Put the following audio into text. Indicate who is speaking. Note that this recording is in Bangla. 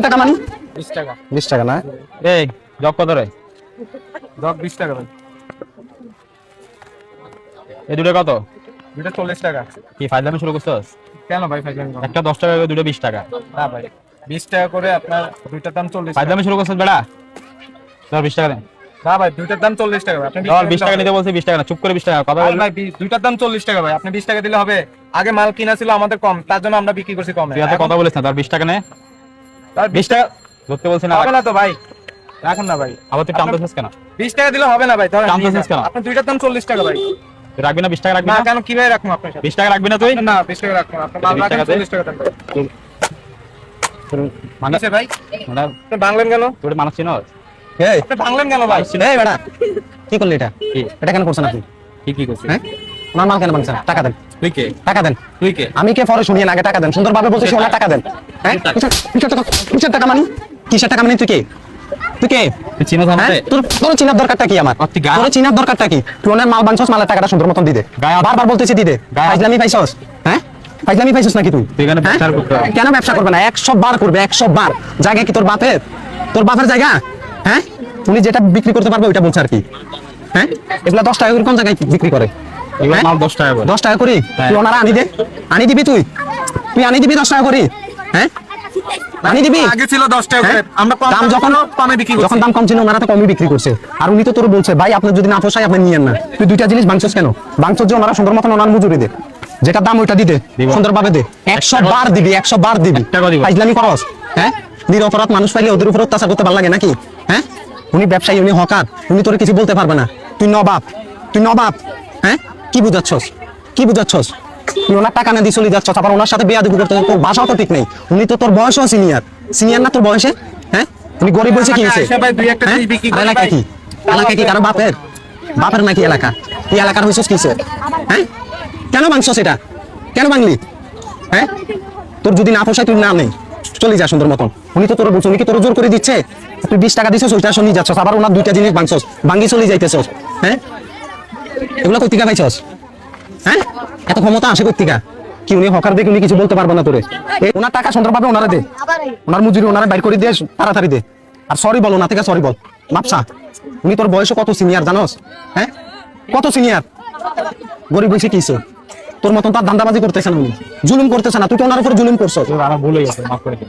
Speaker 1: টাকা মানে
Speaker 2: 20 টাকা।
Speaker 1: 20 টাকা না?
Speaker 3: এই জগ কত রে?
Speaker 2: জগ 20 টাকা ভাই।
Speaker 3: এই দুটো কত?
Speaker 2: দুটো 40 টাকা।
Speaker 3: কি ফাইজলামি শুরু করছস?
Speaker 2: কেন ভাই ফাইজলামি করবেন?
Speaker 3: একটা 10 টাকা করে দুটো 20 টাকা।
Speaker 2: না ভাই 20 টাকা করে আপনার দুইটার দাম 40 টাকা।
Speaker 3: ফাইজলামি শুরু করছস বেটা? ধর 20 টাকা দেন।
Speaker 2: না ভাই দুইটার দাম 40 টাকা ভাই। আপনি
Speaker 3: ধর 20 টাকা নিতে বলছি 20 টাকা না, চুপ করে 20 টাকা কথা বল।
Speaker 2: ভাই দুইটার দাম 40 টাকা ভাই। আপনি 20 টাকা দিলে হবে? আগে মাল কিনা ছিল আমাদের কম, তার জন্য আমরা বিক্রি করছি কমে।
Speaker 3: তুই এত কথা বলিস না, ধর 20 টাকা নে।
Speaker 2: তার
Speaker 3: 20 টাকা ধরতে বলছি না।
Speaker 2: হবে না তো ভাই, রাখুন না ভাই।
Speaker 3: আবার তুই টানতেছিস কেন?
Speaker 2: 20 টাকা দিলে হবে না ভাই, ধরেন
Speaker 3: টানতেছিস কেন?
Speaker 2: আপনি দুইটার দাম 40 টাকা ভাই।
Speaker 3: তুই রাখবি না 20 টাকা রাখবি
Speaker 2: না
Speaker 3: না?
Speaker 2: কেন কিভাবে রাখুন আপনার সাথে?
Speaker 3: 20 টাকা রাখবি না তুই?
Speaker 2: না 20 টাকা রাখুন, আপনি মাল
Speaker 3: 20
Speaker 2: রাখেন
Speaker 3: টাকা দে।
Speaker 2: 40 টাকা দেন ভাই।
Speaker 3: মানে
Speaker 2: কিসে ভাই?
Speaker 3: মানে
Speaker 2: আপনি বাংলেন কেন?
Speaker 3: তুই মানুষ চিনস?
Speaker 1: এই
Speaker 2: আপনি বাংলেন কেন ভাই?
Speaker 1: এই বেটা কি করলি এটা?
Speaker 3: কি
Speaker 1: এটা কেন করছেন আপনি?
Speaker 3: কি করছিস?
Speaker 1: হ্যাঁ ওনার মাল কেন ভাঙছেন? টাকা দেন,
Speaker 3: তুই কে?
Speaker 1: টাকা দেন।
Speaker 3: তুই কে?
Speaker 1: আমি কে পরে শুনিয়ে আগে টাকা দেন। সুন্দরভাবে বলতেছি ওনার টাকা দেন। হ্যাঁ কিসের টাকা মানে? কিসের টাকা মানে? তুই কে? তুই কে?
Speaker 3: তুই চিনস
Speaker 1: হ্যাঁ?
Speaker 3: আমাকে?
Speaker 1: তোর চিনার দরকারটা কি আমার?
Speaker 3: তুই গা-
Speaker 1: তোর চিনার দরকারটা কি? তুই ওনার মাল বানছস, মালের টাকাটা সুন্দর মতন দিতে।
Speaker 3: গায়ে-
Speaker 1: বারবার বলতেছি দিতে।
Speaker 3: গায়ে-
Speaker 1: ফাইজলামি পাইছস? হ্যাঁ ফাইজলামি পাইছস নাকি তুই?
Speaker 3: তুই এখানে
Speaker 1: হ্যাঁ?
Speaker 3: ব্যবসা করতে হবে।
Speaker 1: কেন ব্যবসা করবে না? 100 বার করবে, 100 বার। জায়গা কি তোর বাপের? তোর বাপের জায়গা? হ্যাঁ উনি যেটা বিক্রি করতে পারবে ওইটা বলছে আর কি। হ্যাঁ এগুলা 10 টাকা করে কোন জায়গায় বিক্রি করে?
Speaker 3: এগুলো
Speaker 1: হ্যাঁ?
Speaker 3: মাল 10 টাকা করে।
Speaker 1: 10 টাকা করি?
Speaker 3: হ্যাঁ।
Speaker 1: তুই ওনারা আনি দে, আনি দিবি তুই? তুই আনি দিবি 10 টাকা করি? হ্যাঁ আনি দিবি?
Speaker 2: আগে ছিল 10 টাকা করে,
Speaker 1: হ্যাঁ?
Speaker 2: আমরা কম
Speaker 1: দাম যখন
Speaker 2: কমে বিক্রি করছি।
Speaker 1: যখন দাম কম ছিল ওনারা তো কমই বিক্রি করছে। আর উনি তো তোর বলছে ভাই আপনার যদি না পোষায় আপনি নিয়েন না। তুই দুইটা জিনিস ভাঙছস কেন? ভাঙছস যে ওনারা সুন্দর মতন ওনার মজুরি দে, যেটা দাম ওইটা দিতে
Speaker 3: দিব।
Speaker 1: সুন্দরভাবে দে। 100 বার দিবি, 100 বার দিবি।
Speaker 3: টাকা দিব।
Speaker 1: ফাইজলামি করস? হ্যাঁ নিরপরাধ মানুষ পাইলে ওদের উপর অত্যাচার করতে ভালো লাগে নাকি? হ্যাঁ উনি ব্যবসায়ী, উনি হকার, উনি তোর কিছু বলতে পারবে না। তুই নবাব, তুই নবাব। হ্যাঁ কি বুঝাচ্ছস? কি বুঝাচ্ছস? তুই ওনার টাকা না দিয়ে চলে যাচ্ছস, আবার ওনার সাথে বেয়াদবি করতে তোর ভাষাও তো ঠিক নেই। উনি তো তোর বয়সও সিনিয়র, সিনিয়র না তোর বয়সে? হ্যাঁ উনি গরিব বলছে কি হয়েছে?
Speaker 2: আচ্ছা ভাই, দুই একটা জিনিস বিক্রি করি
Speaker 1: এলাকা
Speaker 2: ভাই।
Speaker 1: কি? এলাকা কি কারো বাপের? বাপের নাকি এলাকা? তুই এলাকার হয়েছিস কিসে? হ্যাঁ কেন ভাঙছস এটা? কেন ভাঙলি? হ্যাঁ তোর যদি না পোষায় তুই না নেই, চলে যা সুন্দর মতন। উনি তো তোর বলছে, উনি কি তোর জোর করে দিচ্ছে? তুই 20 টাকা দিছিস, ওইটা শুনি যাচ্ছস, আবার ওনার দুইটা জিনিস ভাঙছস, ভাঙ্গি চলে যাইতেছস। হ্যাঁ এগুলো কই থেকে পাইছস? হ্যাঁ এত ক্ষমতা আসে কই থেকে? কি উনি হকার দেখে উনি কিছু বলতে পারবে না তোরে? এই ওনার টাকা সুন্দরভাবে ওনারা দে, ওনার মজুরি ওনারা বাইর করে দিয়ে তাড়াতাড়ি দে। আর সরি বলো না থেকে, সরি বল মাপসা। উনি তোর বয়সে কত সিনিয়র জানোস? হ্যাঁ কত সিনিয়র? গরিব বলছে কিসে? তোর মতন তার ধান্দাবাজি করতেছে না, উনি জুলুম করতেছে না, তুই তো ওনার উপর জুলুম করছস।
Speaker 3: আমার ভুল হয়ে গেছে, মাফ করে দিন।